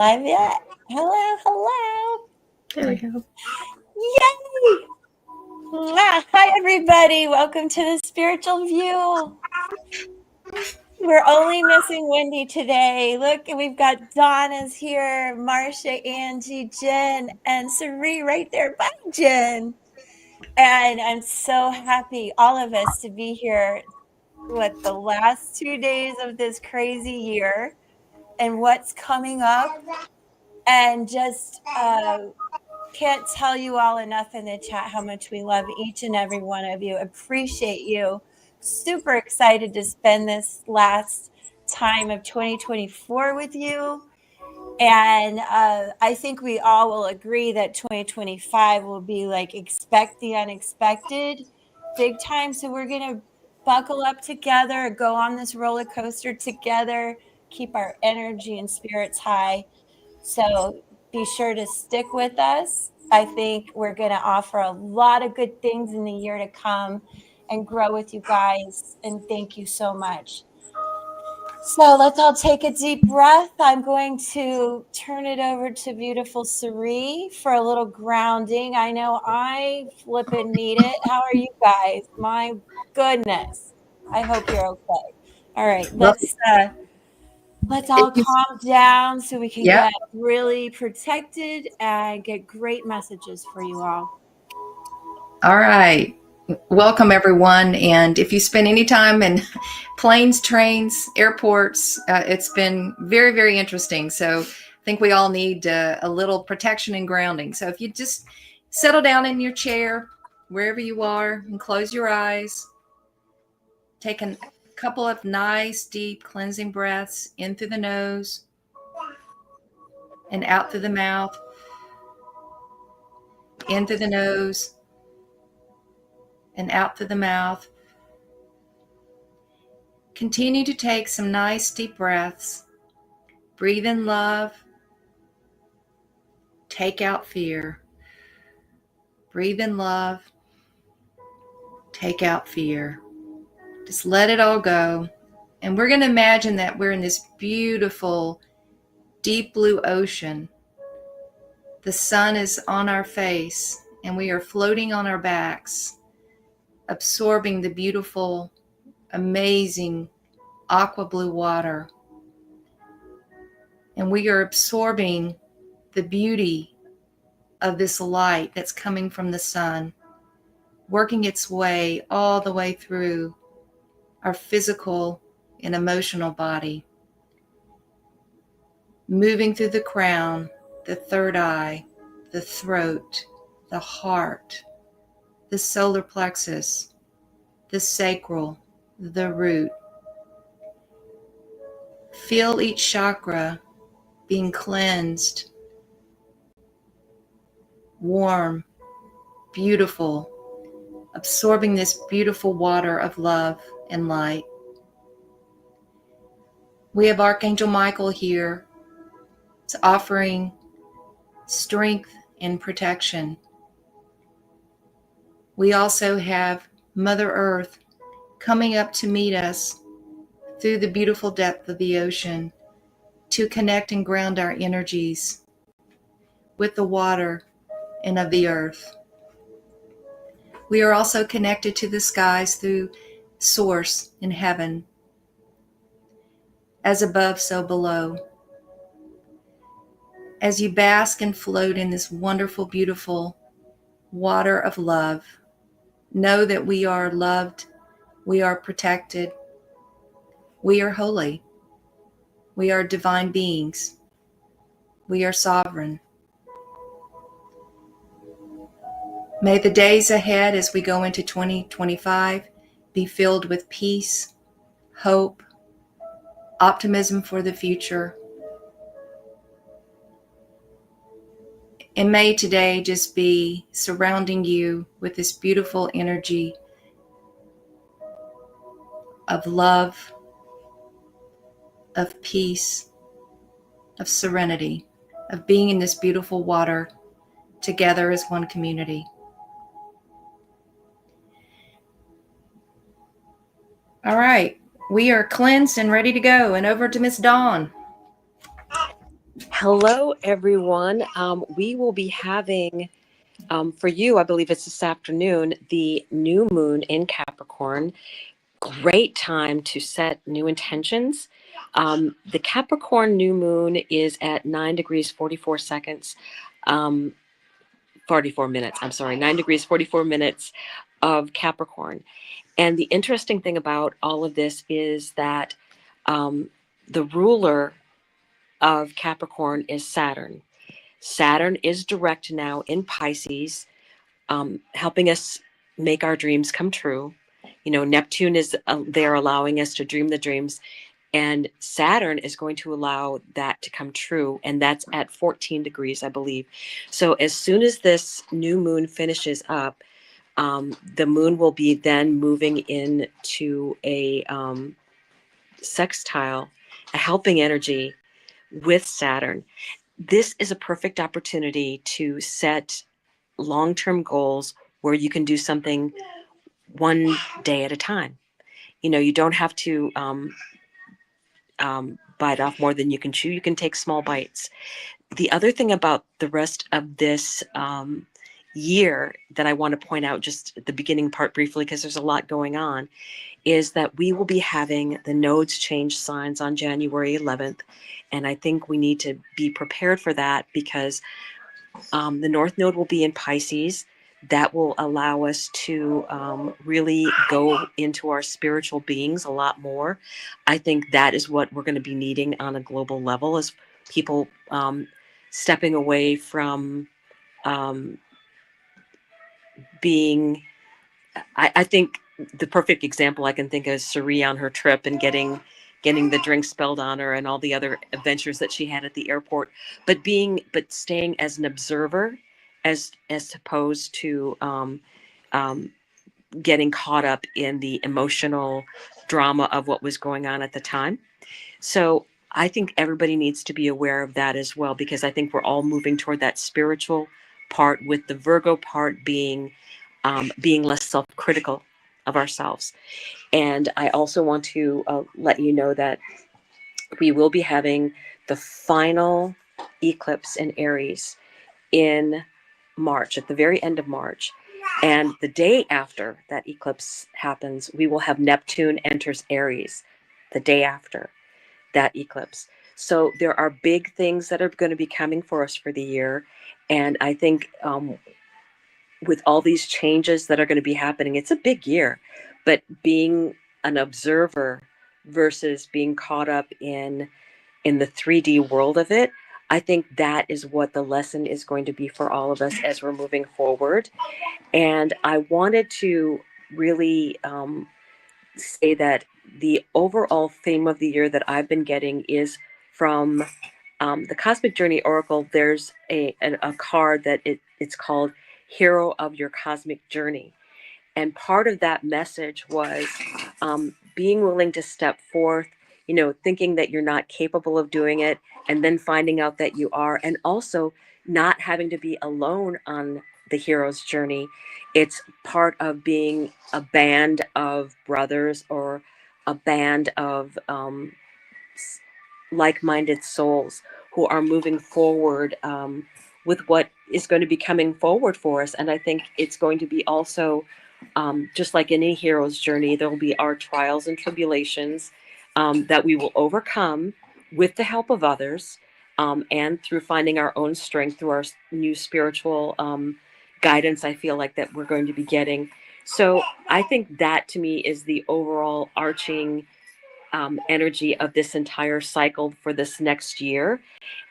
Live yet? Hello, hello. There we go. Yay! Hi, everybody. Welcome to the Spiritual View. We're only missing Wendy today. Look, we've got Donna's here, Marcia, Angie, Jen, and Sari right there. Bye, Jen. And I'm so happy, all of us, to be here with the last 2 days of this crazy year and what's coming up. And just can't tell you all enough in the chat how much we love each and every one of you. Appreciate you. Super excited to spend this last time of 2024 with you. And I think we all will agree that 2025 will be like expect the unexpected big time. So we're going to buckle up together, go on this roller coaster together, keep our energy and spirits high. So be sure to stick with us. I think we're going to offer a lot of good things in the year to come and grow with you guys. And thank you so much. So let's all take a deep breath. I'm going to turn it over to beautiful Sari for a little grounding. I know I flippin' need it. How are you guys? My goodness. I hope you're okay. All right, let's all calm down so we can get really protected and get great messages for you all. All right. Welcome, everyone. And if you spend any time in planes, trains, airports, it's been very, very interesting. So I think we all need a little protection and grounding. So if you just settle down in your chair, wherever you are, and close your eyes, take a couple of nice, deep cleansing breaths in through the nose and out through the mouth, in through the nose and out through the mouth. Continue to take some nice deep breaths. Breathe in love. Take out fear. Breathe in love. Take out fear. Just let it all go. And we're going to imagine that we're in this beautiful, deep blue ocean. The sun is on our face and we are floating on our backs, absorbing the beautiful, amazing aqua blue water. And we are absorbing the beauty of this light that's coming from the sun, working its way all the way through our physical and emotional body, moving through the crown, the third eye, the throat, the heart, the solar plexus, the sacral, the root. Feel each chakra being cleansed, warm, beautiful, absorbing this beautiful water of love and light. We have Archangel Michael here. It's offering strength and protection. We also have Mother Earth coming up to meet us through the beautiful depth of the ocean to connect and ground our energies with the water and of the earth. We are also connected to the skies through Source in heaven. As above, so below. As you bask and float in this wonderful, beautiful water of love, know that we are loved, we are protected, we are holy, we are divine beings, we are sovereign. May the days ahead as we go into 2025 be filled with peace, hope, optimism for the future. And may today just be surrounding you with this beautiful energy of love, of peace, of serenity, of being in this beautiful water together as one community. All right, we are cleansed and ready to go. And over to Miss Dawn. Hello, everyone. We will be having, for you, I believe it's this afternoon, the new moon in Capricorn. Great time to set new intentions. The Capricorn new moon is at 9 degrees 44 seconds, 44 minutes. I'm sorry, 9 degrees 44 minutes of Capricorn. And the interesting thing about all of this is that um, the ruler of Capricorn is Saturn. Saturn is direct now in Pisces, helping us make our dreams come true. You know, Neptune is there allowing us to dream the dreams, and Saturn is going to allow that to come true. And that's at 14 degrees, I believe. So as soon as this new moon finishes up, the moon will be then moving into a sextile, a helping energy with Saturn. This is a perfect opportunity to set long-term goals where you can do something one day at a time. You know, you don't have to bite off more than you can chew. You can take small bites. The other thing about the rest of this year that I want to point out just at the beginning part briefly, because there's a lot going on, is that we will be having the nodes change signs on January 11th. And I think we need to be prepared for that because the North Node will be in Pisces. That will allow us to really go into our spiritual beings a lot more. I think that is what we're going to be needing on a global level is people stepping away from um, being I think the perfect example I can think of is Cerie on her trip and getting the drink spilled on her and all the other adventures that she had at the airport. But staying as an observer, as opposed to um, getting caught up in the emotional drama of what was going on at the time. So I think everybody needs to be aware of that as well, because I think we're all moving toward that spiritual part, with the Virgo part being less self-critical of ourselves. And I also want to let you know that we will be having the final eclipse in Aries in March, at the very end of March. And the day after that eclipse happens, we will have Neptune enters Aries the day after that eclipse. So there are big things that are going to be coming for us for the year. And I think with all these changes that are going to be happening, it's a big year. But being an observer versus being caught up in the 3D world of it, I think that is what the lesson is going to be for all of us as we're moving forward. And I wanted to really say that the overall theme of the year that I've been getting is from the Cosmic Journey Oracle. There's a card that it's called Hero of Your Cosmic Journey. And part of that message was being willing to step forth, you know, thinking that you're not capable of doing it, and then finding out that you are, and also not having to be alone on the hero's journey. It's part of being a band of brothers or a band of like-minded souls who are moving forward with what is going to be coming forward for us. And I think it's going to be also just like any hero's journey, there will be our trials and tribulations that we will overcome with the help of others, and through finding our own strength through our new spiritual guidance. I feel like that we're going to be getting. So I think that to me is the overall arching energy of this entire cycle for this next year.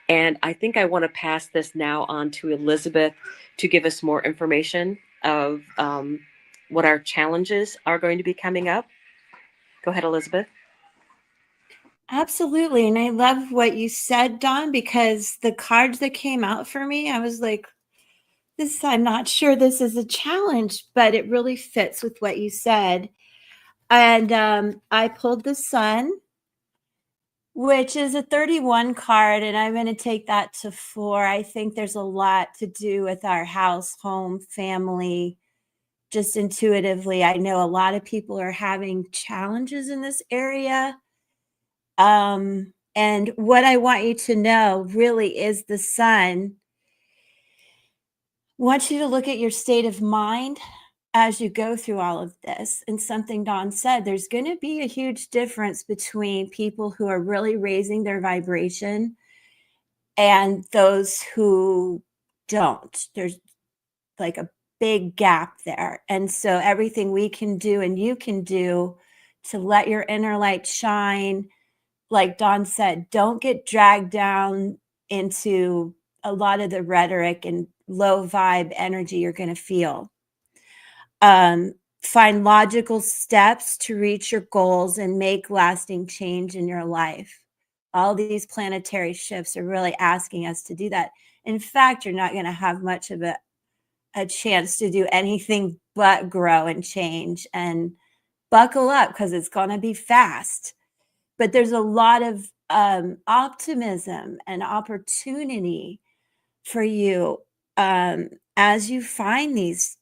And I think I want to pass this now on to Elizabeth to give us more information of what our challenges are going to be coming up. Go ahead, Elizabeth. Absolutely. And I love what you said, Dawn, because the cards that came out for me, I was like, this, I'm not sure this is a challenge, but it really fits with what you said. And I pulled the sun, which is a 31 card, and I'm going to take that to 4. I think there's a lot to do with our house, home, family. Just intuitively, I know a lot of people are having challenges in this area. And And what I want you to know really is the sun wants you to look at your state of mind as you go through all of this. And something Dawn said, there's going to be a huge difference between people who are really raising their vibration and those who don't. There's like a big gap there. And so everything we can do and you can do to let your inner light shine, like Dawn said, don't get dragged down into a lot of the rhetoric and low vibe energy you're going to feel. Find logical steps to reach your goals and make lasting change in your life. All these planetary shifts are really asking us to do that. In fact, you're not going to have much of a chance to do anything but grow and change, and buckle up because it's going to be fast. But there's a lot of optimism and opportunity for you as you find these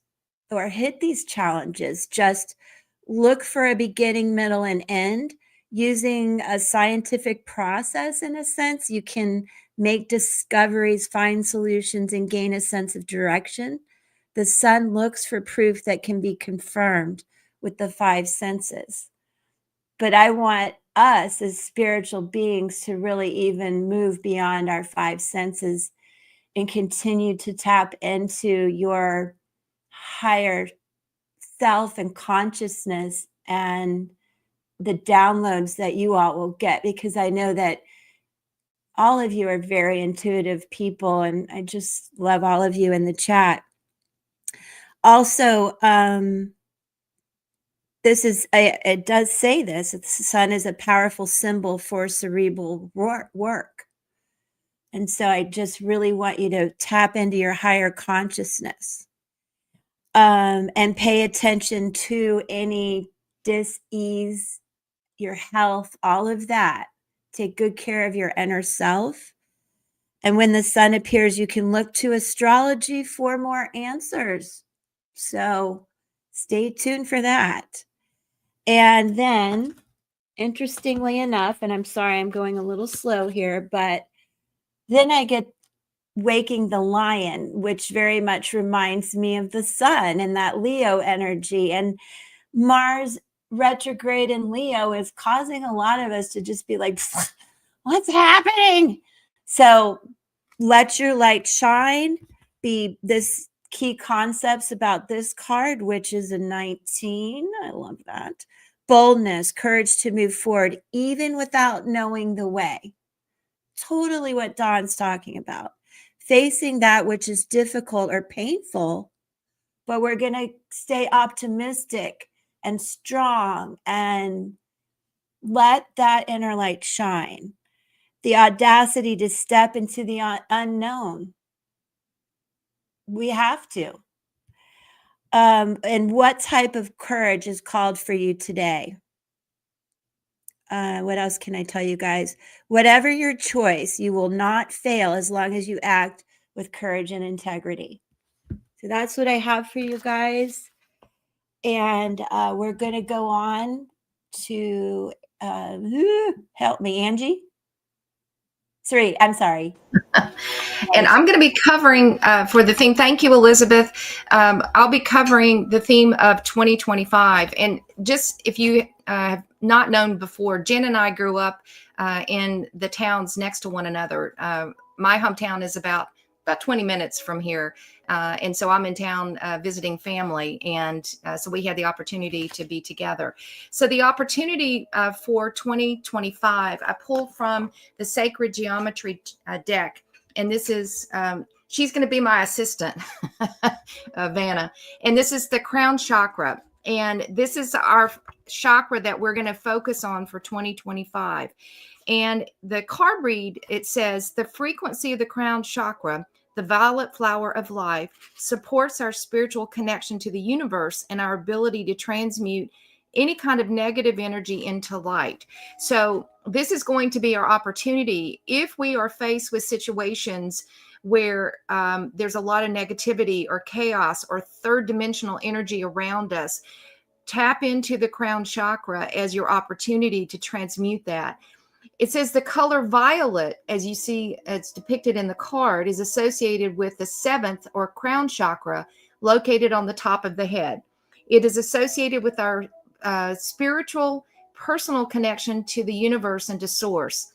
or hit these challenges. Just look for a beginning, middle, and end. Using a scientific process, in a sense, you can make discoveries, find solutions, and gain a sense of direction. The sun looks for proof that can be confirmed with the five senses. But I want us as spiritual beings to really even move beyond our five senses and continue to tap into your higher self and consciousness and the downloads that you all will get, because I know that all of you are very intuitive people, and I just love all of you in the chat. Also, it does say this, the sun is a powerful symbol for cerebral work. And so I just really want you to tap into your higher consciousness, and pay attention to any dis-ease, your health, all of that. Take good care of your inner self. And when the sun appears, you can look to astrology for more answers. So stay tuned for that. And then, interestingly enough, and I'm sorry I'm going a little slow here, but then I get waking the lion, which very much reminds me of the sun and that Leo energy. And Mars retrograde in Leo is causing a lot of us to just be like, what's happening? So let your light shine. Be this key concepts about this card, which is a 19. I love that. Boldness, courage to move forward, even without knowing the way. Totally what Dawn's talking about. Facing that which is difficult or painful, but we're going to stay optimistic and strong and let that inner light shine. The audacity to step into the unknown. We have to. And what type of courage is called for you today? What else can I tell you guys? Whatever your choice, you will not fail as long as you act with courage and integrity. So that's what I have for you guys. And we're going to go on to help me, Angie. I'm sorry. And I'm going to be covering for the theme. Thank you, Elizabeth. I'll be covering the theme of 2025. And just if you have not known before, Jen and I grew up in the towns next to one another. My hometown is about 20 minutes from here. And so I'm in town visiting family. And so we had the opportunity to be together. So the opportunity for 2025, I pulled from the Sacred Geometry deck. And this is, she's going to be my assistant, Vanna. And this is the crown chakra. And this is our chakra that we're going to focus on for 2025. And the card read, it says, the frequency of the crown chakra, the violet flower of life, supports our spiritual connection to the universe and our ability to transmute any kind of negative energy into light. So this is going to be our opportunity if we are faced with situations where there's a lot of negativity or chaos or third dimensional energy around us. Tap into the crown chakra as your opportunity to transmute that. It says the color violet, as you see, it's depicted in the card, is associated with the seventh or crown chakra located on the top of the head. It is associated with our spiritual, personal connection to the universe and to source.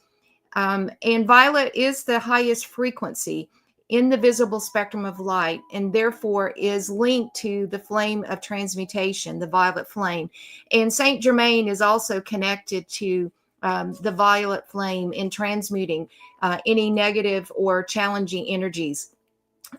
And violet is the highest frequency in the visible spectrum of light, and therefore is linked to the flame of transmutation, the violet flame. And Saint Germain is also connected to the violet flame in transmuting any negative or challenging energies.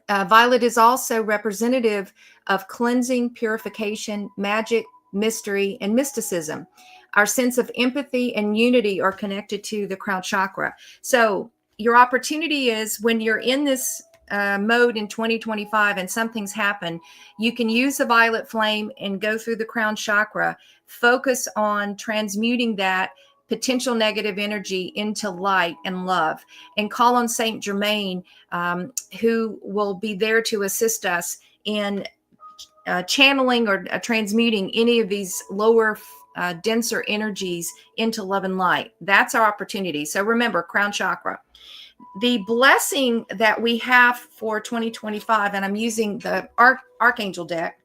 Violet is also representative of cleansing, purification, magic, mystery, and mysticism. Our sense of empathy and unity are connected to the crown chakra. So your opportunity is, when you're in this mode in 2025 and something's happened, you can use the violet flame and go through the crown chakra, focus on transmuting that potential negative energy into light and love, and call on Saint Germain, who will be there to assist us in channeling or transmuting any of these lower, denser energies into love and light. That's our opportunity. So remember, crown chakra. The blessing that we have for 2025, and I'm using the Archangel deck,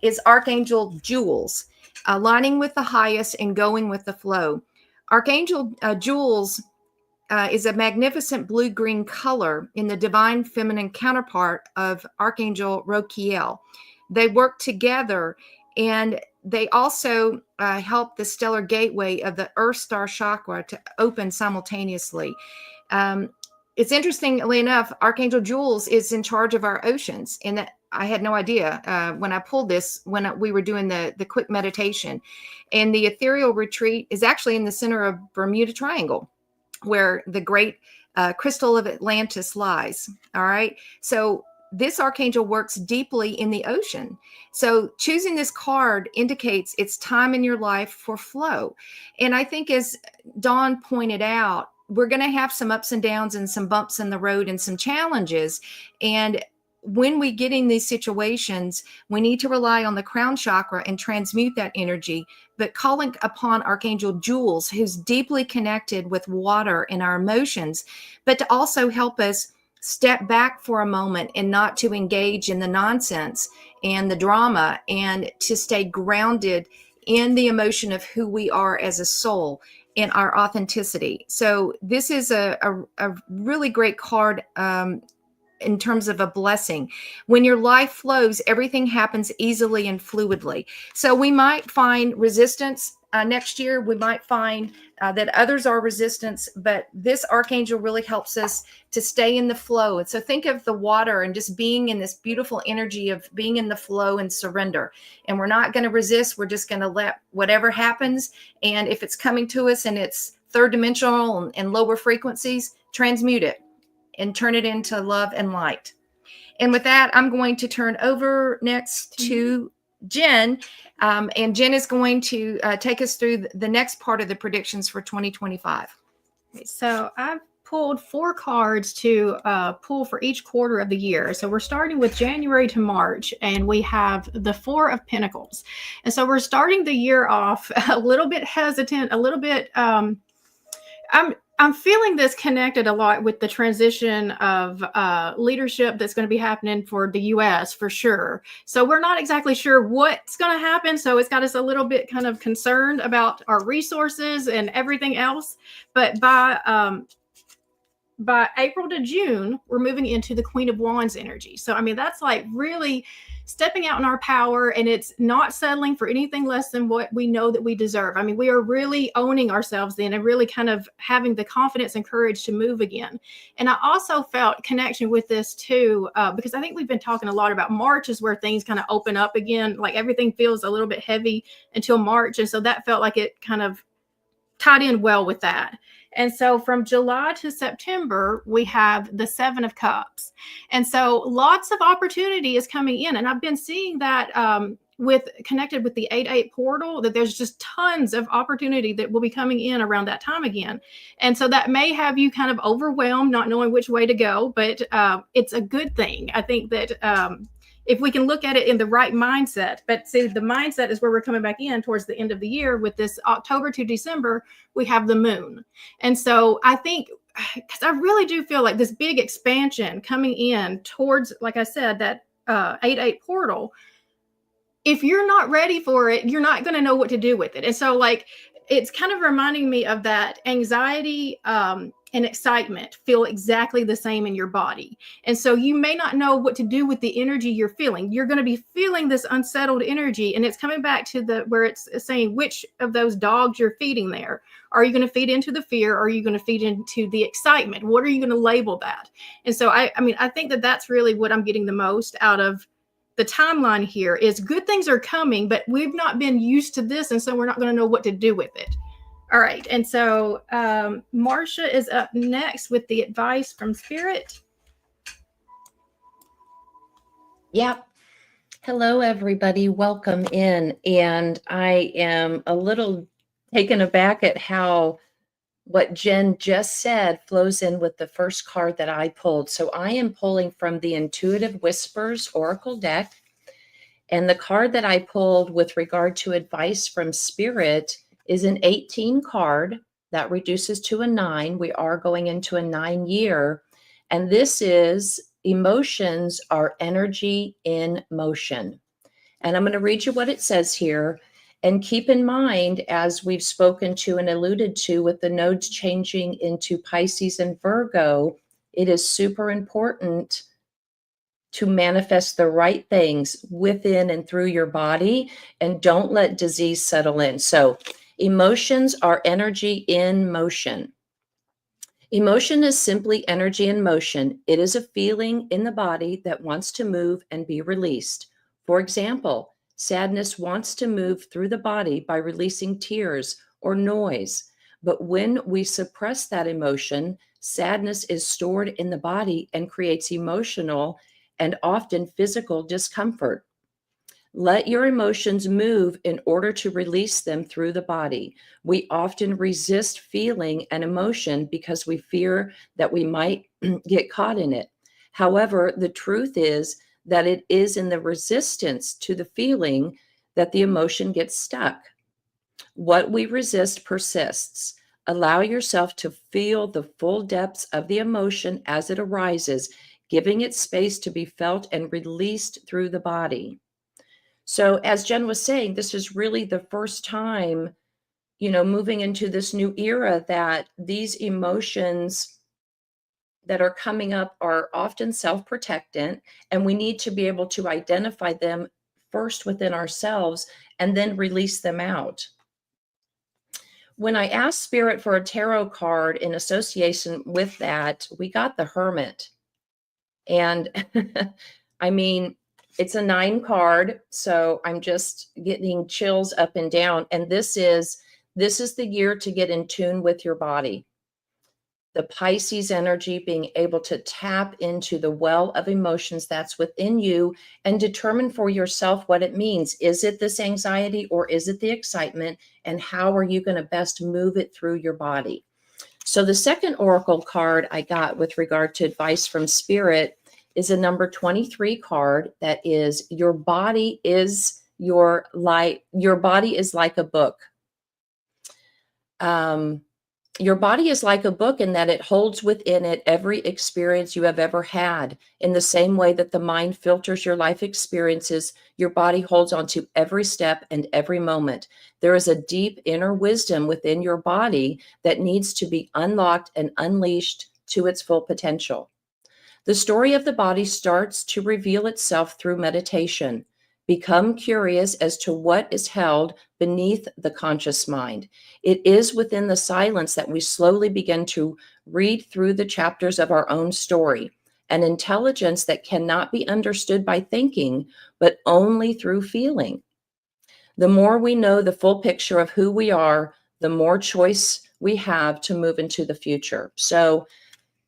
is Archangel Jewels, aligning with the highest and going with the flow. Archangel Jewels is a magnificent blue-green color in the divine feminine counterpart of Archangel Rokiel. They work together, and they also help the stellar gateway of the Earth Star chakra to open simultaneously. It's interestingly enough, Archangel Jules is in charge of our oceans, and that I had no idea when I pulled this, when we were doing the quick meditation. And the ethereal retreat is actually in the center of Bermuda Triangle, where the great crystal of Atlantis lies. All right. So this archangel works deeply in the ocean. So choosing this card indicates it's time in your life for flow. And I think, as Dawn pointed out, we're going to have some ups and downs and some bumps in the road and some challenges. And when we get in these situations, we need to rely on the crown chakra and transmute that energy, but calling upon Archangel Jules, who's deeply connected with water and our emotions, but to also help us step back for a moment and not to engage in the nonsense and the drama, and to stay grounded in the emotion of who we are as a soul, in our authenticity. So this is a really great card in terms of a blessing. When your life flows, everything happens easily and fluidly. So we might find resistance next year. We might find that others are resistance, but this archangel really helps us to stay in the flow. And so think of the water and just being in this beautiful energy of being in the flow and surrender. And we're not going to resist. We're just going to let whatever happens. And if it's coming to us and it's third dimensional and lower frequencies, transmute it and turn it into love and light. And with that, I'm going to turn over next to Jen. And Jen is going to take us through the next part of the predictions for 2025. So I've pulled 4 cards to pull for each quarter of the year. So we're starting with January to March, and we have the 4 of Pentacles. And so we're starting the year off a little bit hesitant, a little bit, I'm feeling this connected a lot with the transition of leadership that's going to be happening for the U.S. for sure. So we're not exactly sure what's going to happen. So it's got us a little bit kind of concerned about our resources and everything else. But by April to June, we're moving into the Queen of Wands energy. So, I mean, that's like really stepping out in our power, and it's not settling for anything less than what we know that we deserve. I mean, we are really owning ourselves then and really kind of having the confidence and courage to move again. And I also felt connection with this too, because I think we've been talking a lot about March is where things kind of open up again. Like everything feels a little bit heavy until March. And so that felt like it kind of tied in well with that. And so from July to September, we have the 7 of Cups. And so lots of opportunity is coming in. And I've been seeing that connected with the 8-8 portal, that there's just tons of opportunity that will be coming in around that time again. And so that may have you kind of overwhelmed, not knowing which way to go, but it's a good thing. I think that if we can look at it in the right mindset. But see, the mindset is where we're coming back in towards the end of the year. With this October to December, we have the moon. And so I think, because I really do feel like this big expansion coming in towards, like I said, that 8-8 portal, if you're not ready for it, you're not going to know what to do with it. And so, like, it's kind of reminding me of that anxiety and excitement feel exactly the same in your body. And so you may not know what to do with the energy you're feeling. You're going to be feeling this unsettled energy. And it's coming back to the where it's saying which of those dogs you're feeding there. Are you going to feed into the fear? Or are you going to feed into the excitement? What are you going to label that? And so I mean, I think that that's really what I'm getting the most out of the timeline here. Is good things are coming, but we've not been used to this. And so we're not going to know what to do with it. All right. And so Marcia is up next with the advice from Spirit. Yep. Hello, everybody. Welcome in. And I am a little taken aback at how what Jen just said flows in with the first card that I pulled. So I am pulling from the Intuitive Whispers Oracle deck. And the card that I pulled with regard to advice from Spirit is an 18 card that reduces to a 9. We are going into a 9-year. And this is emotions are energy in motion. And I'm going to read you what it says here. And keep in mind, as we've spoken to and alluded to with the nodes changing into Pisces and Virgo, it is super important to manifest the right things within and through your body, and don't let disease settle in. So emotions are energy in motion. Emotion is simply energy in motion. It is a feeling in the body that wants to move and be released. For example, sadness wants to move through the body by releasing tears or noise. But when we suppress that emotion, sadness is stored in the body and creates emotional and often physical discomfort. Let your emotions move in order to release them through the body. We often resist feeling an emotion because we fear that we might get caught in it. However, the truth is that it is in the resistance to the feeling that the emotion gets stuck. What we resist persists. Allow yourself to feel the full depths of the emotion as it arises, giving it space to be felt and released through the body. So as Jen was saying, this is really the first time, moving into this new era, that these emotions that are coming up are often self-protectant, and we need to be able to identify them first within ourselves and then release them out. When I asked Spirit for a tarot card in association with that, we got the Hermit. And I mean, it's a 9 card, so I'm just getting chills up and down. And this is the year to get in tune with your body. The Pisces energy, being able to tap into the well of emotions that's within you and determine for yourself what it means. Is it this anxiety or is it the excitement? And how are you going to best move it through your body? So the second oracle card I got with regard to advice from Spirit is a number 23 card that is your body is like a book. Your body is like a book in that it holds within it every experience you have ever had. In the same way that the mind filters your life experiences, your body holds on to every step and every moment. There is a deep inner wisdom within your body that needs to be unlocked and unleashed to its full potential. The story of the body starts to reveal itself through meditation. Become curious as to what is held beneath the conscious mind. It is within the silence that we slowly begin to read through the chapters of our own story, an intelligence that cannot be understood by thinking, but only through feeling. The more we know the full picture of who we are, the more choice we have to move into the future. So,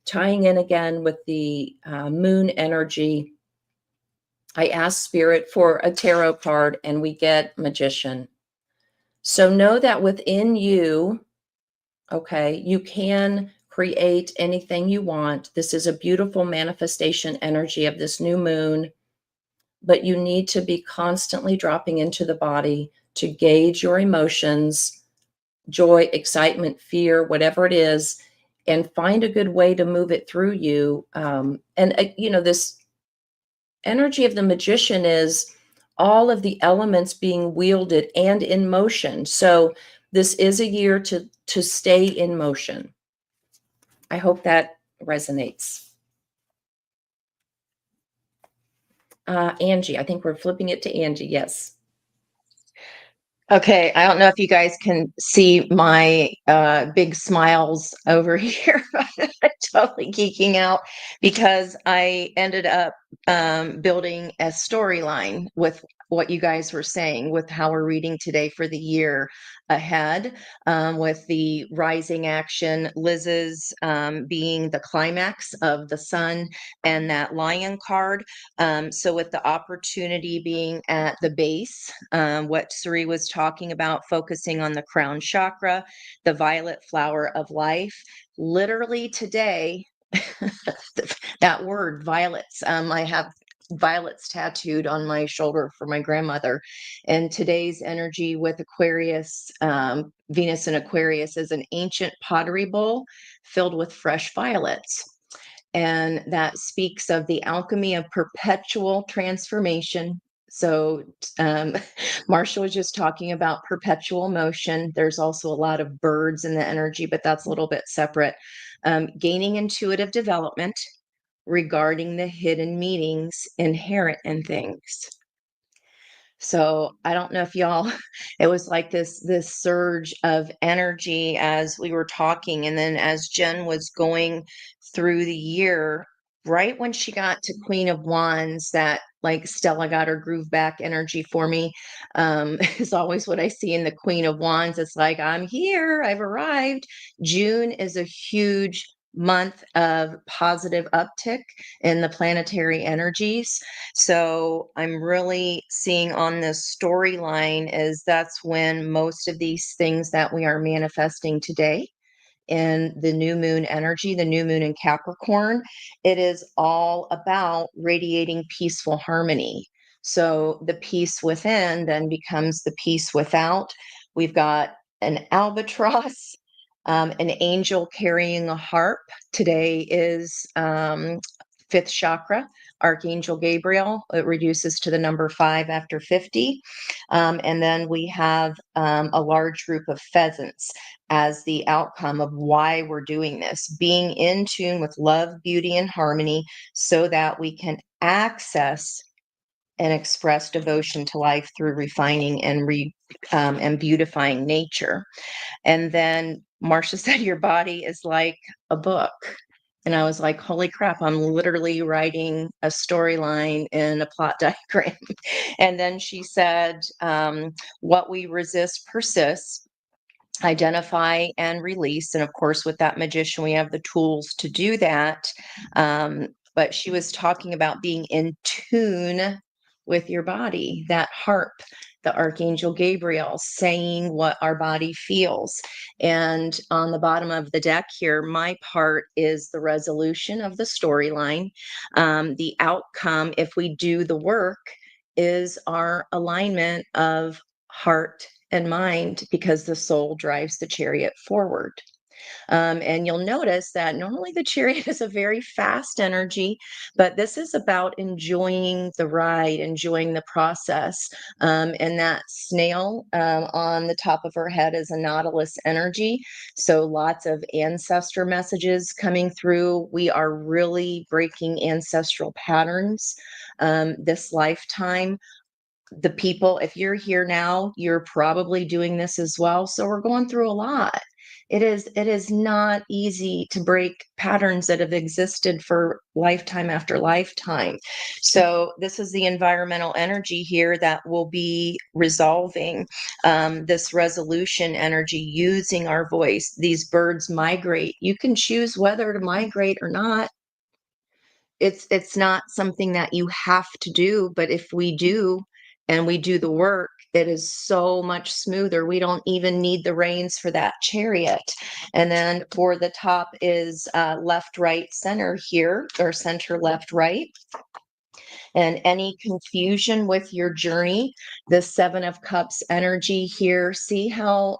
tying in again with the moon energy, I asked Spirit for a tarot card and we get Magician. So know that within you, okay, you can create anything you want. This is a beautiful manifestation energy of this new moon. but you need to be constantly dropping into the body to gauge your emotions, joy, excitement, fear, whatever it is, and find a good way to move it through you. This energy of the magician is all of the elements being wielded and in motion. So this is a year to stay in motion. I hope that resonates. Angie, I think we're flipping it to Angie. Yes. Okay, I don't know if you guys can see my big smiles over here. I'm totally geeking out because I ended up building a storyline with what you guys were saying, with how we're reading today for the year ahead, with the rising action, Liz's being the climax of the sun and that lion card. So with the opportunity being at the base, what Suri was talking about, focusing on the crown chakra, the violet flower of life, literally today, that word violets, I have violets tattooed on my shoulder for my grandmother. And today's energy with Aquarius, Venus in Aquarius, is an ancient pottery bowl filled with fresh violets. And that speaks of the alchemy of perpetual transformation. So, Marsha was just talking about perpetual motion. There's also a lot of birds in the energy, but that's a little bit separate. Gaining intuitive development regarding the hidden meanings inherent in things. So I don't know if y'all, it was like this surge of energy as we were talking, and then as Jen was going through the year, right when she got to Queen of Wands, that like Stella got her groove back energy for me, is always what I see in the Queen of Wands. It's like, I'm here, I've arrived. June is a huge month of positive uptick in the planetary energies. So I'm really seeing on this storyline is that's when most of these things that we are manifesting today in the new moon energy, the new moon in Capricorn, it is all about radiating peaceful harmony. So the peace within then becomes the peace without. We've got an albatross, an angel carrying a harp. Today is fifth chakra, Archangel Gabriel. It reduces to the number 5 after 50. And then we have a large group of pheasants as the outcome of why we're doing this, being in tune with love, beauty, and harmony so that we can access and express devotion to life through refining and beautifying nature. And then Marcia said, your body is like a book. And I was like, holy crap, I'm literally writing a storyline in a plot diagram. And then she said, what we resist persists. Identify and release. And of course, with that magician, we have the tools to do that. But she was talking about being in tune with your body, that harp, the Archangel Gabriel saying what our body feels. And on the bottom of the deck here, my part is the resolution of the storyline. The outcome, if we do the work, is our alignment of heart and mind, because the soul drives the chariot forward. And you'll notice that normally the chariot is a very fast energy, but this is about enjoying the ride, enjoying the process. And that snail on the top of her head is a nautilus energy. So lots of ancestor messages coming through. We are really breaking ancestral patterns this lifetime. The people, if you're here now, you're probably doing this as well. So we're going through a lot. It is not easy to break patterns that have existed for lifetime after lifetime. So this is the environmental energy here that will be resolving this resolution energy using our voice. These birds migrate. You can choose whether to migrate or not. It's not something that you have to do, but if we do and we do the work, it is so much smoother. We don't even need the reins for that chariot. And then for the top is left, right, center here, or center, left, right. And any confusion with your journey, the Seven of Cups energy here, see how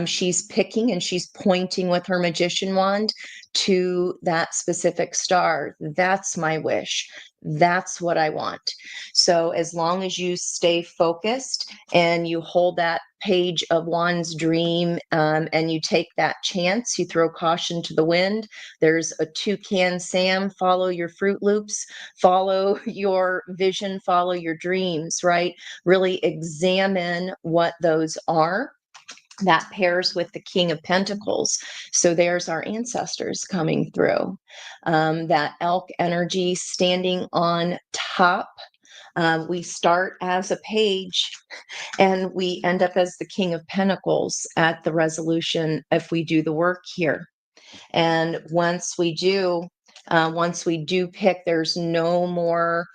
she's picking and she's pointing with her magician wand to that specific star. That's my wish. That's what I want. So as long as you stay focused and you hold that page of wands dream, and you take that chance, you throw caution to the wind. There's a toucan Sam, follow your Fruit Loops, follow your vision, follow your dreams, right? Really examine what those are. That pairs with the King of Pentacles. So there's our ancestors coming through. That elk energy standing on top. We start as a page and we end up as the King of Pentacles at the resolution if we do the work here. And once we do pick, there's no more.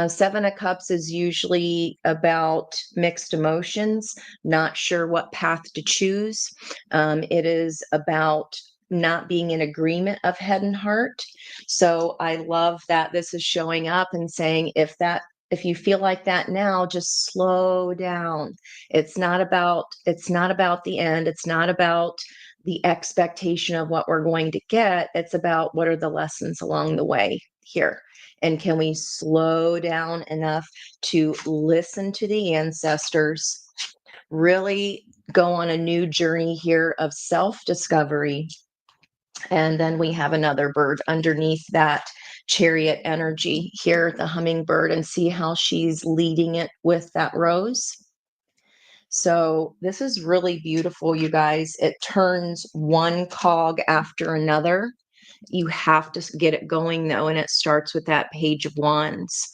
Seven of Cups is usually about mixed emotions, not sure what path to choose. It is about not being in agreement of head and heart. So I love that this is showing up and saying, if you feel like that now, just slow down. It's not about the end. It's not about the expectation of what we're going to get. It's about what are the lessons along the way here. And can we slow down enough to listen to the ancestors, really go on a new journey here of self-discovery. And then we have another bird underneath that chariot energy here, the hummingbird, and see how she's leading it with that rose. So this is really beautiful, you guys. It turns one cog after another. You have to get it going though, and it starts with that page of wands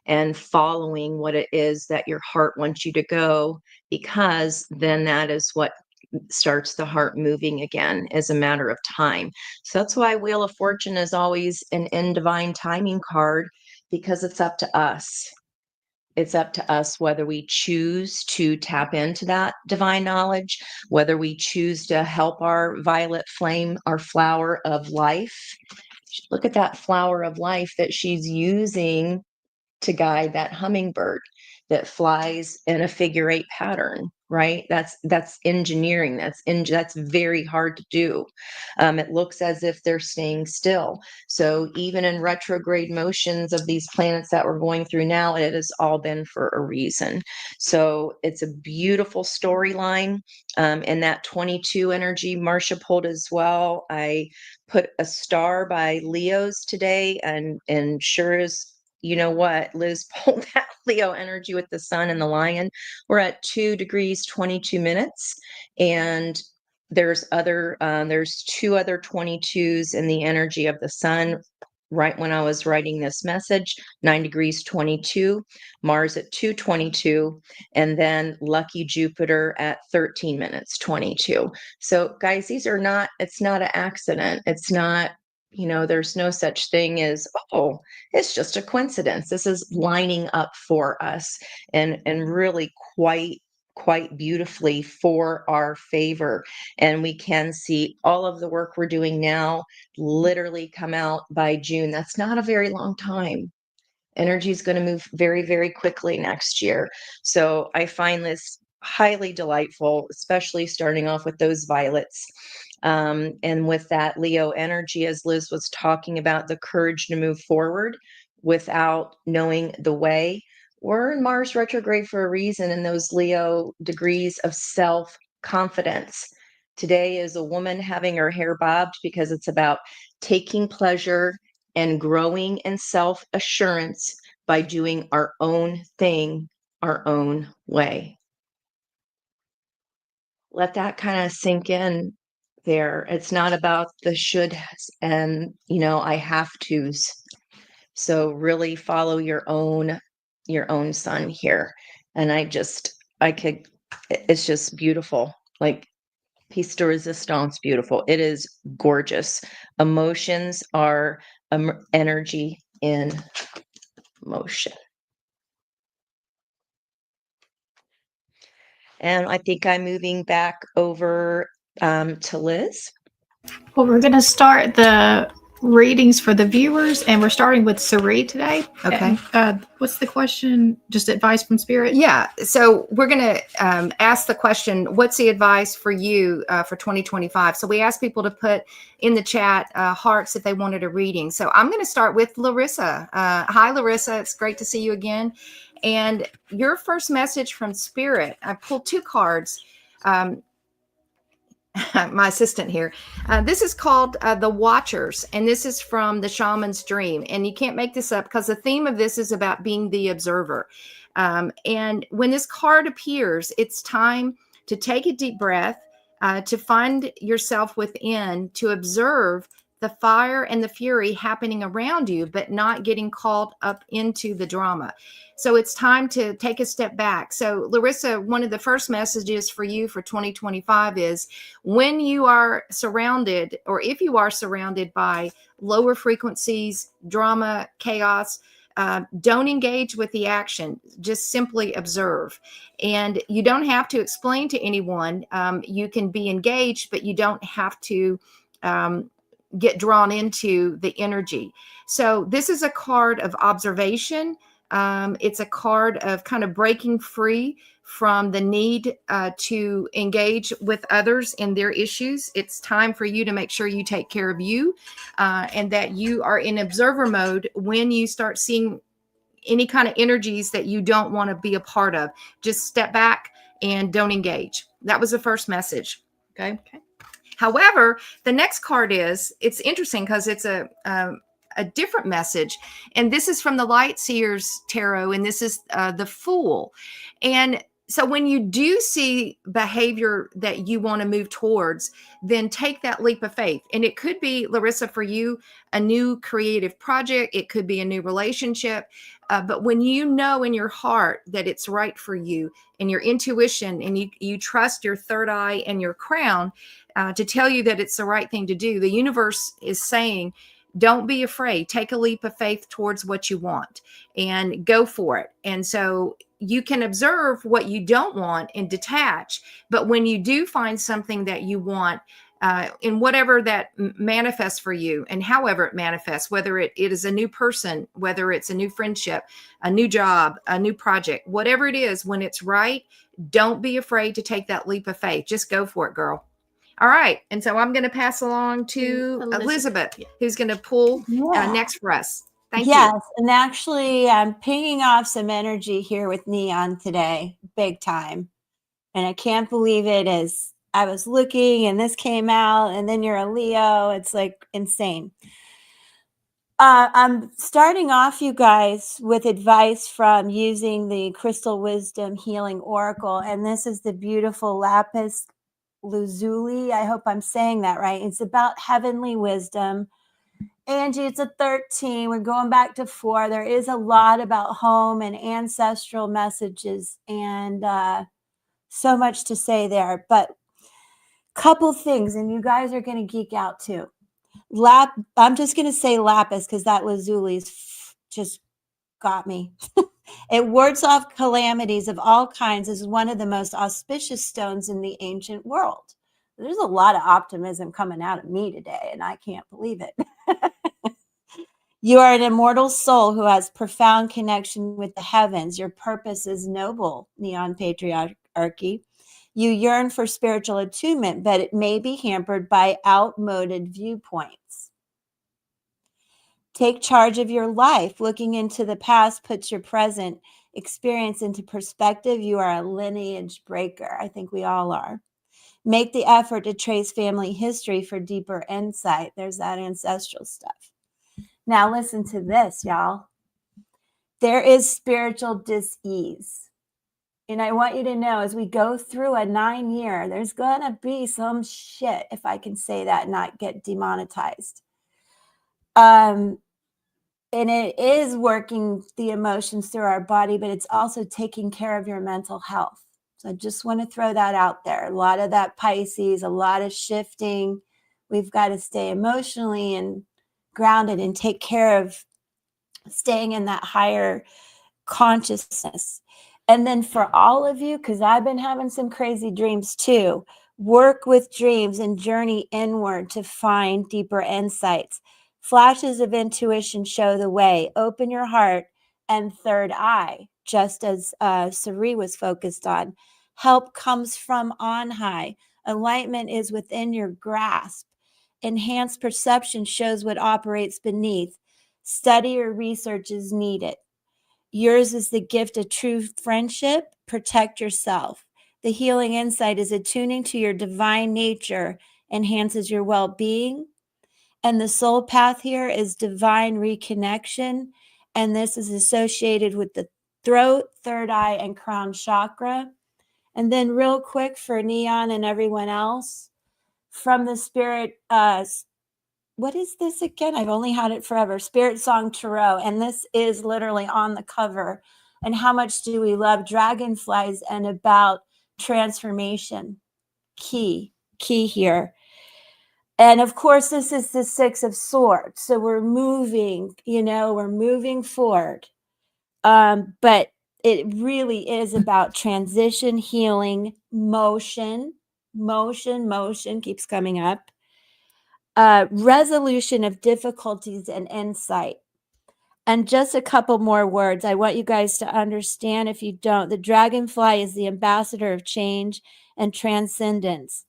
and following what it is that your heart wants you to go, because then that is what starts the heart moving again as a matter of time. So that's why Wheel of Fortune is always an in divine timing card, because it's up to us. It's up to us whether we choose to tap into that divine knowledge, whether we choose to help our violet flame, our flower of life. Look at that flower of life that she's using to guide that hummingbird that flies in a figure eight pattern, right? That's engineering. That's very hard to do. It looks as if they're staying still. So even in retrograde motions of these planets that we're going through now, it has all been for a reason. So it's a beautiful storyline. And that 22 energy, Marcia pulled as well. I put a star by Leo's today, and sure as you know what, Liz pulled that Leo energy with the sun and the lion. We're at 2 degrees, 22 minutes. And there's two other 22s in the energy of the sun. Right when I was writing this message, 9 degrees, 22, Mars at 2:22, and then lucky Jupiter at 13 minutes, 22. So guys, it's not an accident. It's not, there's no such thing as, oh, it's just a coincidence. This is lining up for us and really quite beautifully for our favor. And we can see all of the work we're doing now literally come out by June. That's not a very long time. Energy is going to move very, very quickly next year. So I find this highly delightful, especially starting off with those violets. And with that Leo energy, as Liz was talking about, the courage to move forward without knowing the way. We're in Mars retrograde for a reason, and those Leo degrees of self-confidence. Today is a woman having her hair bobbed because it's about taking pleasure and growing in self-assurance by doing our own thing, our own way. Let that kind of sink in there. It's not about the shoulds and, I have to's. So really follow your own sun here. And it's just beautiful. Like piece de resistance, beautiful. It is gorgeous. Emotions are energy in motion. And I think I'm moving back over to Liz. Well, we're going to start the readings for the viewers, and we're starting with Sari today. Okay. What's the question? Just advice from Spirit? Yeah. So we're going to ask the question, what's the advice for you for 2025? So we asked people to put in the chat hearts if they wanted a reading. So I'm going to start with Larissa. Hi, Larissa. It's great to see you again. And your first message from Spirit, I pulled 2 cards. My assistant here. This is called The Watchers, and this is from The Shaman's Dream. And you can't make this up because the theme of this is about being the observer. And when this card appears, it's time to take a deep breath, to find yourself within, to observe the fire and the fury happening around you, but not getting caught up into the drama. So it's time to take a step back. So Larissa, one of the first messages for you for 2025 is when you are surrounded, or if you are surrounded by lower frequencies, drama, chaos, don't engage with the action. Just simply observe. And you don't have to explain to anyone. You can be engaged, but you don't have to get drawn into the energy. So this is a card of observation. It's a card of kind of breaking free from the need to engage with others in their issues. It's time for you to make sure you take care of you, and that you are in observer mode when you start seeing any kind of energies that you don't want to be a part of. Just step back and don't engage. That was the first message. Okay. However, the next card it's interesting because it's a different message. And this is from the Light Seers Tarot, and this is the Fool. And so when you do see behavior that you want to move towards, then take that leap of faith. And it could be, Larissa, for you, a new creative project. It could be a new relationship. But when you know in your heart that it's right for you, and your intuition, and you trust your third eye and your crown to tell you that it's the right thing to do, the universe is saying, don't be afraid. Take a leap of faith towards what you want and go for it. And so you can observe what you don't want and detach. But when you do find something that you want, in whatever that manifests for you, and however it manifests, whether it is a new person, whether it's a new friendship, a new job, a new project, whatever it is, when it's right, don't be afraid to take that leap of faith. Just go for it, girl. All right. And so I'm going to pass along to Elizabeth, who's going to pull next for us. Thank you. Yes. And actually, I'm pinging off some energy here with Neon today, big time. And I can't believe it as I was looking and this came out, and then you're a Leo. It's like insane. I'm starting off, you guys, with advice from using the Crystal Wisdom Healing Oracle. And this is the beautiful lapis lazuli. I hope I'm saying that right. It's about heavenly wisdom. Angie, it's a 13. We're going back to 4. There is a lot about home and ancestral messages, and so much to say there. But couple things, and you guys are going to geek out too. I'm just going to say lapis because that lazuli's just got me. It wards off calamities of all kinds, is one of the most auspicious stones in the ancient world. There's a lot of optimism coming out of me today, and I can't believe it. You are an immortal soul who has profound connection with the heavens. Your purpose is noble, Neon Patriarchy. You yearn for spiritual attunement, but it may be hampered by outmoded viewpoints. Take charge of your life. Looking into the past puts your present experience into perspective. You are a lineage breaker. I think we all are. Make the effort to trace family history for deeper insight. There's that ancestral stuff. Now listen to this, y'all. There is spiritual dis-ease. And I want you to know, as we go through a 9-year, there's going to be some shit, if I can say that, not get demonetized. And it is working the emotions through our body, but it's also taking care of your mental health. So I just want to throw that out there. A lot of that Pisces, a lot of shifting. We've got to stay emotionally and grounded and take care of staying in that higher consciousness. And then for all of you, because I've been having some crazy dreams too, work with dreams and journey inward to find deeper insights. Flashes of intuition show the way. Open your heart and third eye, just as Sari was focused on. Help comes from on high. Enlightenment is within your grasp. Enhanced perception shows what operates beneath. Study or research is needed. Yours is the gift of true friendship. Protect yourself. The healing insight is attuning to your divine nature, enhances your well-being. And the soul path here is divine reconnection. And this is associated with the throat, third eye, and crown chakra. And then real quick for Neon and everyone else, from the Spirit, what is this again? I've only had it forever. Spirit Song Tarot. And this is literally on the cover. And how much do we love dragonflies and about transformation? Key here. And of course, this is the Six of Swords. So we're moving, we're moving forward. But it really is about transition, healing, motion keeps coming up. Resolution of difficulties and insight. And just a couple more words. I want you guys to understand, if you don't, the dragonfly is the ambassador of change and transcendence.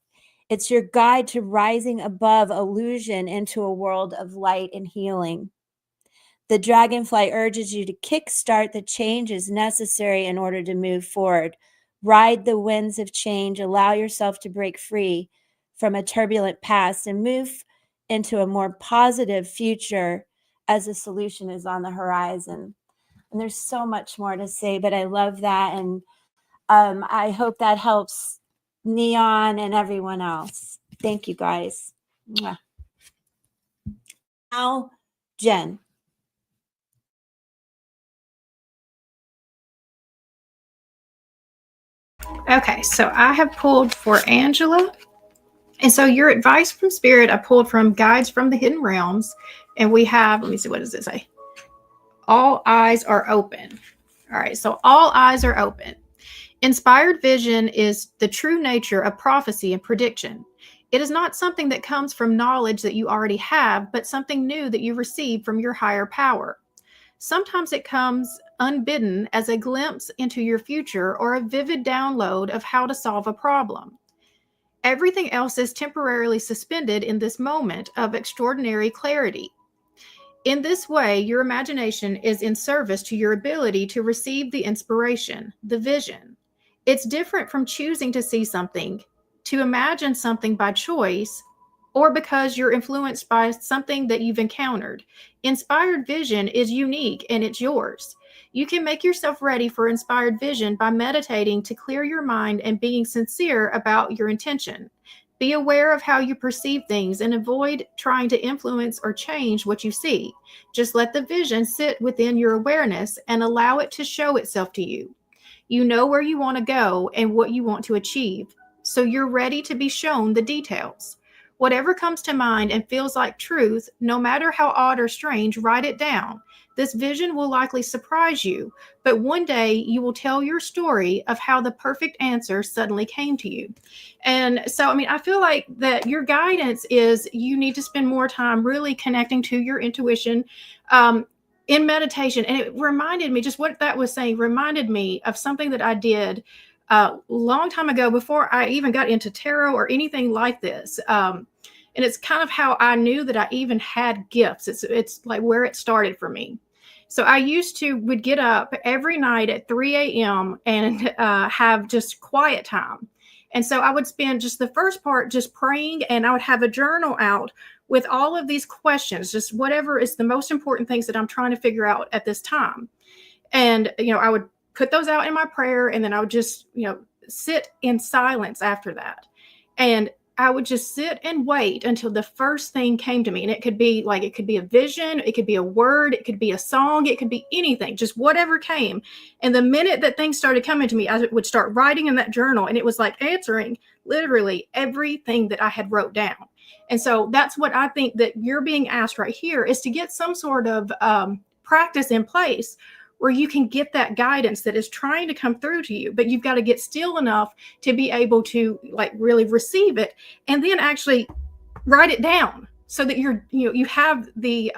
It's your guide to rising above illusion into a world of light and healing. The dragonfly urges you to kickstart the changes necessary in order to move forward. Ride the winds of change. Allow yourself to break free from a turbulent past and move into a more positive future as a solution is on the horizon. And there's so much more to say, but I love that. And I hope that helps Neon and everyone else. Thank you, guys. Mwah. Now, Jen. Okay, so I have pulled for Angela. And so your advice from Spirit, I pulled from Guides from the Hidden Realms. And we have, let me see, what does it say? All eyes are open. All right, so all eyes are open. Inspired vision is the true nature of prophecy and prediction. It is not something that comes from knowledge that you already have, but something new that you receive from your higher power. Sometimes it comes unbidden as a glimpse into your future or a vivid download of how to solve a problem. Everything else is temporarily suspended in this moment of extraordinary clarity. In this way, your imagination is in service to your ability to receive the inspiration, the vision. It's different from choosing to see something, to imagine something by choice, or because you're influenced by something that you've encountered. Inspired vision is unique and it's yours. You can make yourself ready for inspired vision by meditating to clear your mind and being sincere about your intention. Be aware of how you perceive things and avoid trying to influence or change what you see. Just let the vision sit within your awareness and allow it to show itself to you. You know where you want to go and what you want to achieve, so you're ready to be shown the details. Whatever comes to mind and feels like truth, no matter how odd or strange, write it down. This vision will likely surprise you, but one day you will tell your story of how the perfect answer suddenly came to you. And so, I feel like that your guidance is you need to spend more time really connecting to your intuition in meditation. And it reminded me, just what that was saying, reminded me of something that I did a long time ago before I even got into tarot or anything like this. And it's kind of how I knew that I even had gifts. It's like where it started for me. So I would get up every night at 3 a.m. and have just quiet time. And so I would spend just the first part just praying, and I would have a journal out with all of these questions, just whatever is the most important things that I'm trying to figure out at this time. And, I would put those out in my prayer, and then I would just, sit in silence after that. And I would just sit and wait until the first thing came to me. And it could be a vision, it could be a word, it could be a song, it could be anything, just whatever came. And the minute that things started coming to me, I would start writing in that journal. And it was like answering literally everything that I had wrote down. And so that's what I think that you're being asked right here, is to get some sort of practice in place where you can get that guidance that is trying to come through to you, but you've got to get still enough to be able to really receive it, and then actually write it down. so that you have the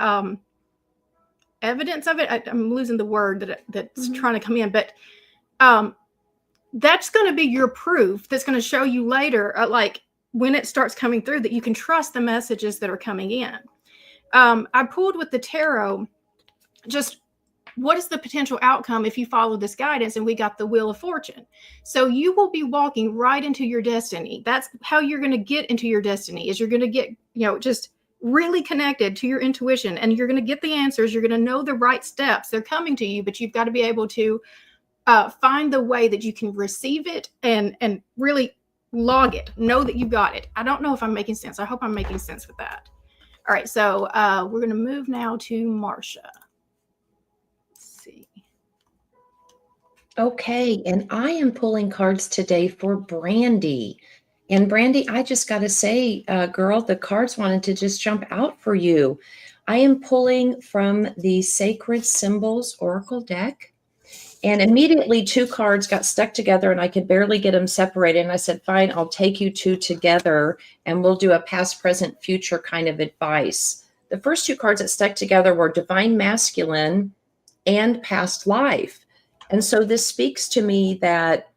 evidence of it. I'm losing the word that's trying to come in, but that's going to be your proof that's going to show you later, like when it starts coming through, that you can trust the messages that are coming in. I pulled with the tarot just what is the potential outcome if you follow this guidance, and we got the Wheel of Fortune. So you will be walking right into your destiny. That's how you're going to get into your destiny, is you're going to get, just really connected to your intuition, and you're going to get the answers. You're going to know the right steps. They're coming to you, but you've got to be able to find the way that you can receive it and really log it, know that you got it. I don't know if I'm making sense. I hope I'm making sense with that. All right, so we're going to move now to Marsha. See. Okay, and I am pulling cards today for Brandy. And Brandy, I just got to say, girl, the cards wanted to just jump out for you. I am pulling from the Sacred Symbols Oracle deck. And immediately 2 cards got stuck together and I could barely get them separated. And I said, fine, I'll take you 2 together and we'll do a past, present, future kind of advice. The first 2 cards that stuck together were Divine Masculine and Past Life. And so this speaks to me that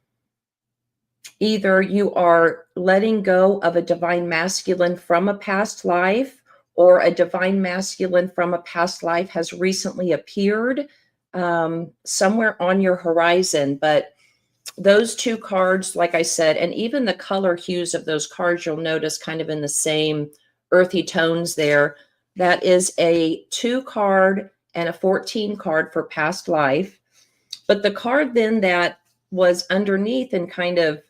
either you are letting go of a divine masculine from a past life, or a divine masculine from a past life has recently appeared somewhere on your horizon. But those 2 cards, like I said, and even the color hues of those cards, you'll notice kind of in the same earthy tones there. That is a 2 card and a 14 card for past life. But the card then that was underneath and kind of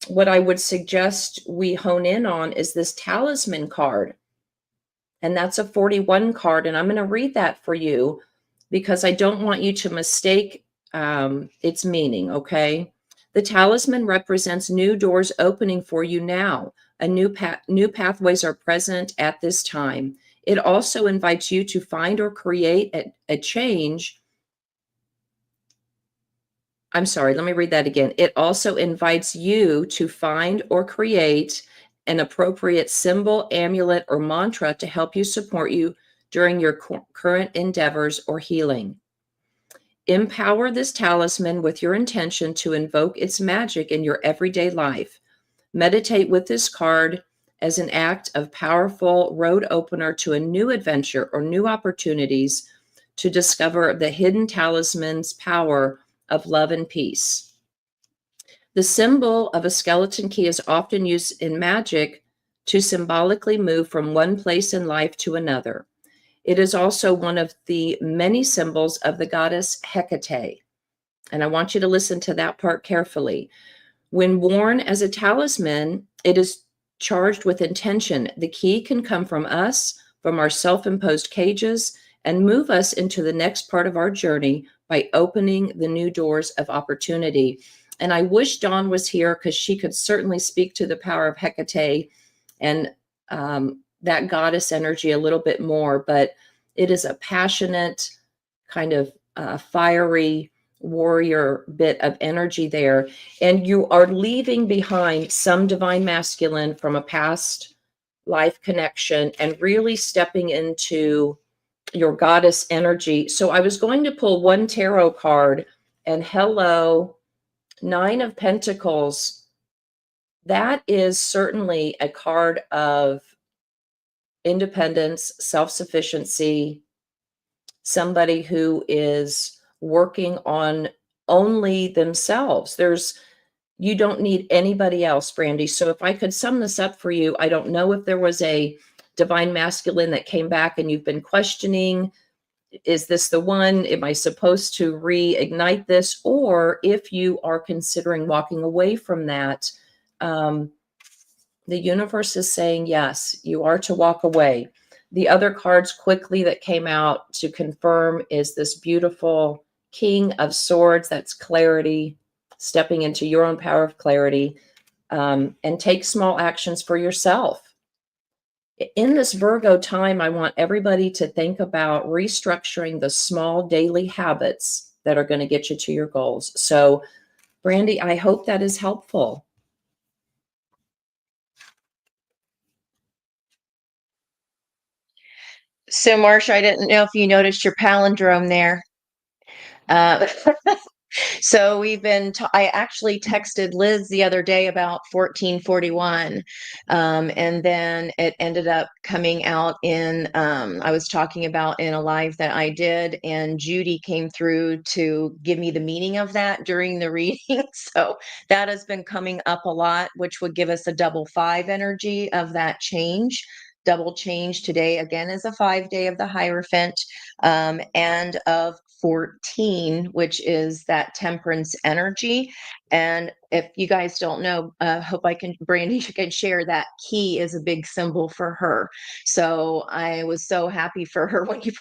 what I would suggest we hone in on is this talisman card. And that's a 41 card. And I'm going to read that for you because I don't want you to mistake its meaning, okay? The talisman represents new doors opening for you now. New pathways are present at this time. It also invites you to find or create a change. I'm sorry, let me read that again. It also invites you to find or create an appropriate symbol, amulet, or mantra to help you support you during your current endeavors or healing. Empower this talisman with your intention to invoke its magic in your everyday life. Meditate with this card as an act of powerful road opener to a new adventure or new opportunities to discover the hidden talisman's power of love and peace. The symbol of a skeleton key is often used in magic to symbolically move from one place in life to another. It is also one of the many symbols of the goddess Hecate. And I want you to listen to that part carefully. When worn as a talisman, it is charged with intention. The key can come from us, from our self-imposed cages, and move us into the next part of our journey by opening the new doors of opportunity. And I wish Dawn was here because she could certainly speak to the power of Hecate and that goddess energy a little bit more. But it is a passionate, kind of fiery warrior bit of energy there. And you are leaving behind some divine masculine from a past life connection and really stepping into your goddess energy. So I was going to pull 1 tarot card, and hello, 9 of Pentacles. That is certainly a card of independence, self-sufficiency, somebody who is working on only themselves. You don't need anybody else, Brandy. So if I could sum this up for you, I don't know if there was a divine masculine that came back and you've been questioning, is this the one? Am I supposed to reignite this? Or if you are considering walking away from that, the universe is saying, yes, you are to walk away. The other cards quickly that came out to confirm is this beautiful King of Swords. That's clarity, stepping into your own power of clarity, and take small actions for yourself. In this Virgo time, I want everybody to think about restructuring the small daily habits that are going to get you to your goals. So, Brandy, I hope that is helpful. Well, So, Marcia, I didn't know if you noticed your palindrome there. Uh, So I actually texted Liz the other day about 1441. And then it ended up coming out I was talking about in a live that I did, and Judy came through to give me the meaning of that during the reading. So that has been coming up a lot, which would give us a double 5 energy of that change. Double change today again is a 5-day of the Hierophant, and of 14, which is that temperance energy. And if you guys don't know, hope Brandy, you can share that key is a big symbol for her. So I was so happy for her when you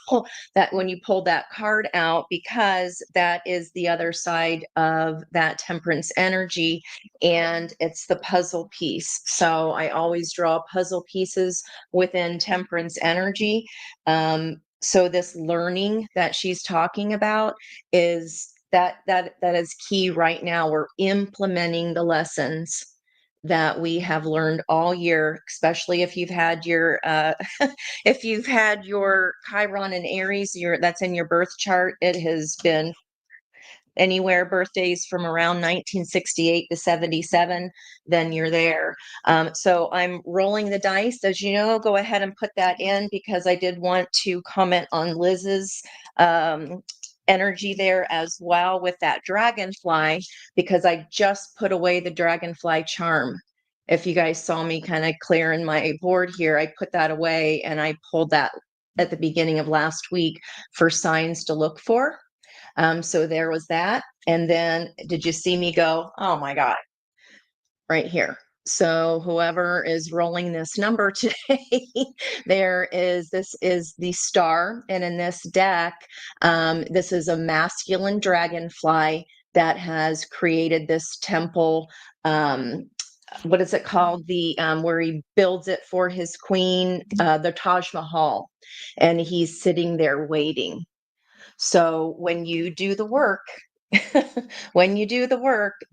pulled that card out, because that is the other side of that temperance energy, and it's the puzzle piece. So I always draw puzzle pieces within temperance energy. So this learning that she's talking about is that is key right now. We're implementing the lessons that we have learned all year, especially if you've had your if you've had your Chiron and Aries, that's in your birth chart. It has been anywhere birthdays from around 1968 to 77, then you're there. So I'm rolling the dice. As you know, go ahead and put that in, because I did want to comment on Liz's energy there as well with that dragonfly, because I just put away the dragonfly charm. If you guys saw me kind of clearing my board here, I put that away, and I pulled that at the beginning of last week for signs to look for. So there was that. And then did you see me go, oh my God, right here. So whoever is rolling this number today, this is the star. And in this deck, this is a masculine dragonfly that has created this temple. What is it called? Where he builds it for his queen, the Taj Mahal, and he's sitting there waiting. So when you do the work,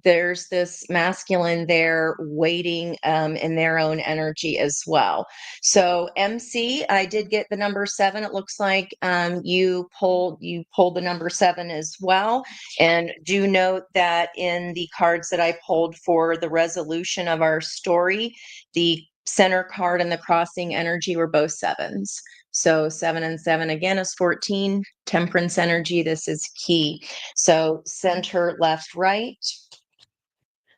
there's this masculine there waiting in their own energy as well. So MC, I did get the number 7. It looks like you pulled the number 7 as well. And do note that in the cards that I pulled for the resolution of our story, the center card and the crossing energy were both 7s. So 7 and 7 again is 14. Temperance energy, this is key. So center, left, right.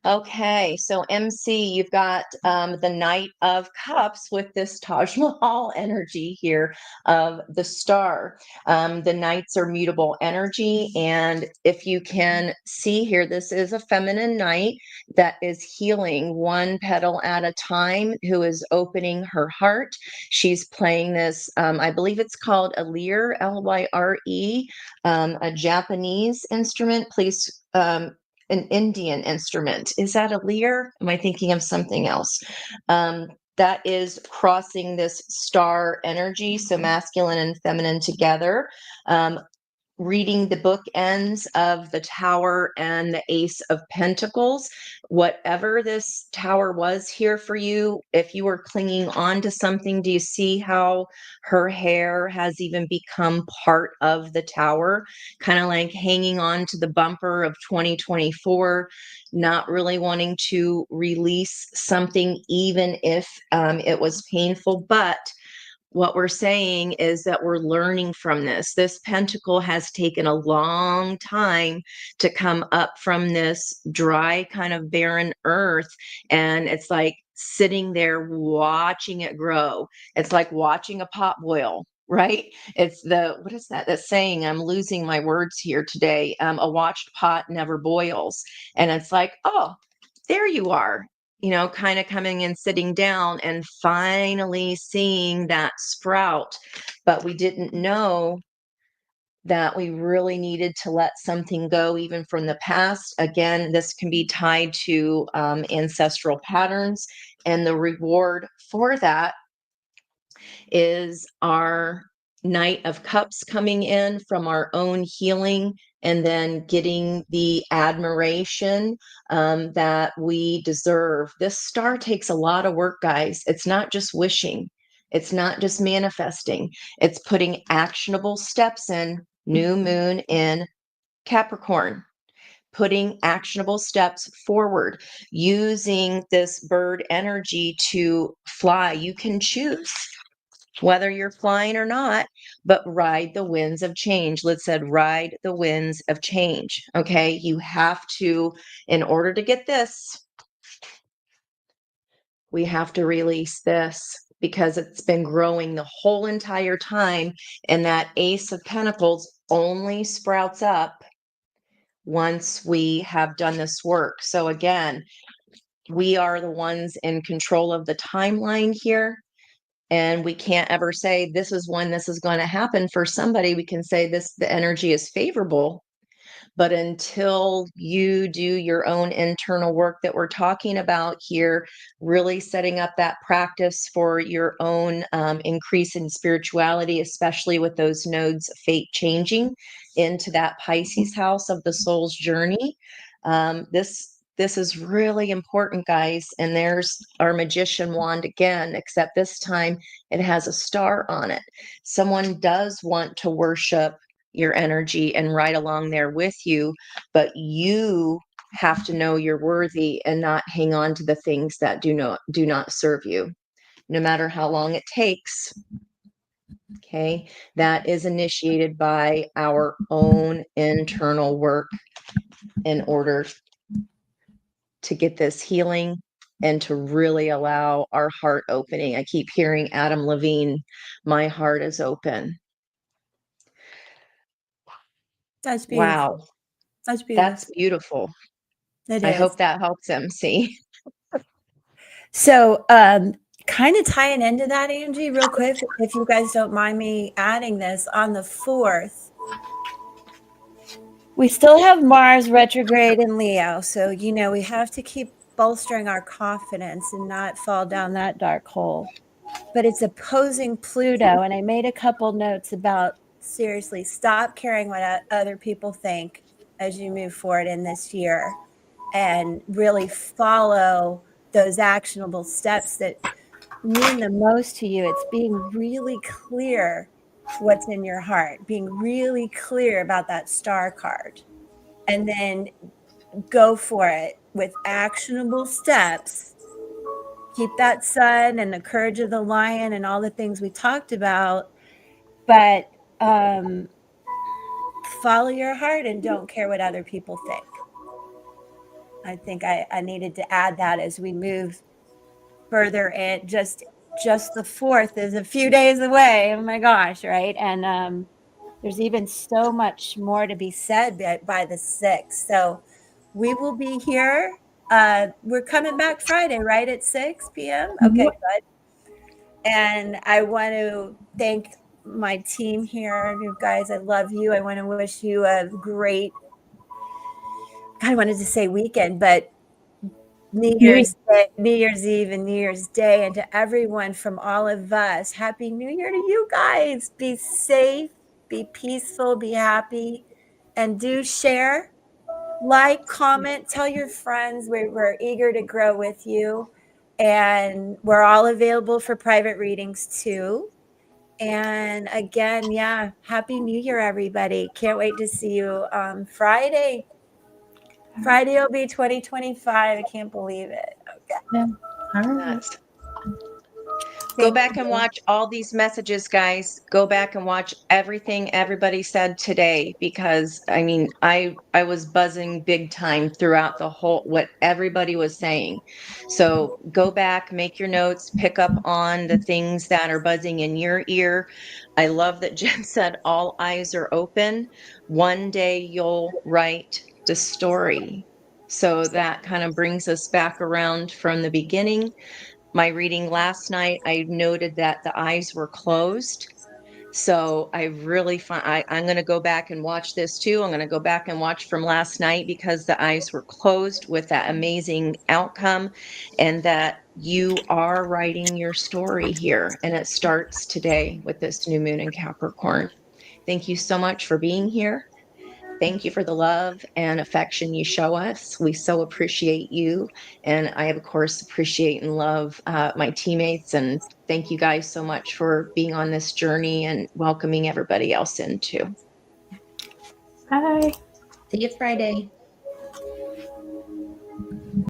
Okay, so MC, you've got the Knight of Cups with this Taj Mahal energy here of the star. The Knights are mutable energy, and if you can see here, this is a feminine knight that is healing one petal at a time, who is opening her heart. She's playing this, I believe it's called a lyre, Lyre, a Japanese instrument. Please, an Indian instrument. Is that a lyre? Am I thinking of something else? That is crossing this star energy, so masculine and feminine together. Reading the bookends of the Tower and the Ace of Pentacles. Whatever this Tower was here for you, if you were clinging on to something, do you see how her hair has even become part of the Tower? Kind of like hanging on to the bumper of 2024, not really wanting to release something, even if it was painful. But what we're saying is that we're learning from this. This pentacle has taken a long time to come up from this dry, kind of barren earth. And it's like sitting there watching it grow. It's like watching a pot boil, right? It's what is that? That's saying, I'm losing my words here today. A watched pot never boils. And it's like, oh, there you are, kind of coming and sitting down and finally seeing that sprout. But we didn't know that we really needed to let something go, even from the past. Again, this can be tied to ancestral patterns. And the reward for that is our Knight of Cups coming in from our own healing, and then getting the admiration that we deserve. This star takes a lot of work, guys. It's not just wishing. It's not just manifesting, it's putting actionable steps in. New moon in Capricorn, putting actionable steps forward, using this bird energy to fly. You can choose whether you're flying or not, but ride the winds of change. Liz said, ride the winds of change. Okay. You have to, in order to get this, we have to release this because it's been growing the whole entire time. And that Ace of Pentacles only sprouts up once we have done this work. So again, we are the ones in control of the timeline here. And we can't ever say this is when this is going to happen. For somebody, we can say this, the energy is favorable. But until you do your own internal work that we're talking about here, really setting up that practice for your own increase in spirituality, especially with those nodes of fate changing into that Pisces house of the soul's journey. This is really important, guys. And there's our magician wand again, except this time it has a star on it. Someone does want to worship your energy and ride along there with you, but you have to know you're worthy and not hang on to the things that do not serve you, no matter how long it takes. Okay, that is initiated by our own internal work in order to get this healing and to really allow our heart opening. I keep hearing Adam Levine, my heart is open. That's beautiful. Wow. That's beautiful. That's beautiful. It I is. hope that helps MC. So, kind of tying into that, Angie, real quick, if you guys don't mind me adding this, on the 4th, we still have Mars retrograde in Leo. So, we have to keep bolstering our confidence and not fall down that dark hole. But it's opposing Pluto. And I made a couple notes about, seriously, stop caring what other people think as you move forward in this year and really follow those actionable steps that mean the most to you. It's being really clear what's in your heart, being really clear about that star card, and then go for it with actionable steps. Keep that sun and the courage of the lion and all the things we talked about, but follow your heart and don't care what other people think. I think I needed to add that as we move further in. Just the 4th is a few days away. Oh my gosh, right? And there's even so much more to be said by the 6th. So we will be here. We're coming back Friday, right, at 6 p.m.? Okay, good. And I want to thank my team here. You guys, I love you. I want to wish you a great, I wanted to say weekend, but New Year's Eve and New Year's Day, and to everyone from all of us, Happy New Year to you guys. Be safe, be peaceful, be happy, and do share, like, comment, tell your friends. We're eager to grow with you, and we're all available for private readings too. And again, yeah, Happy New Year, everybody. Can't wait to see you Friday. Friday will be 2025. I can't believe it. Okay. Yeah. All right. Yes. Go back and watch all these messages, guys. Go back and watch everything everybody said today, because I mean, I was buzzing big time throughout the whole, what everybody was saying. So go back, make your notes, pick up on the things that are buzzing in your ear. I love that Jen said all eyes are open. One day you'll write the story. So that kind of brings us back around from the beginning. My reading last night, I noted that the eyes were closed. So I really find I'm going to go back and watch this too. I'm going to go back and watch from last night because the eyes were closed with that amazing outcome, and that you are writing your story here. And it starts today with this new moon in Capricorn. Thank you so much for being here. Thank you for the love and affection you show us. We so appreciate you. And I, of course, appreciate and love my teammates. And thank you guys so much for being on this journey and welcoming everybody else in too. Bye. See you Friday.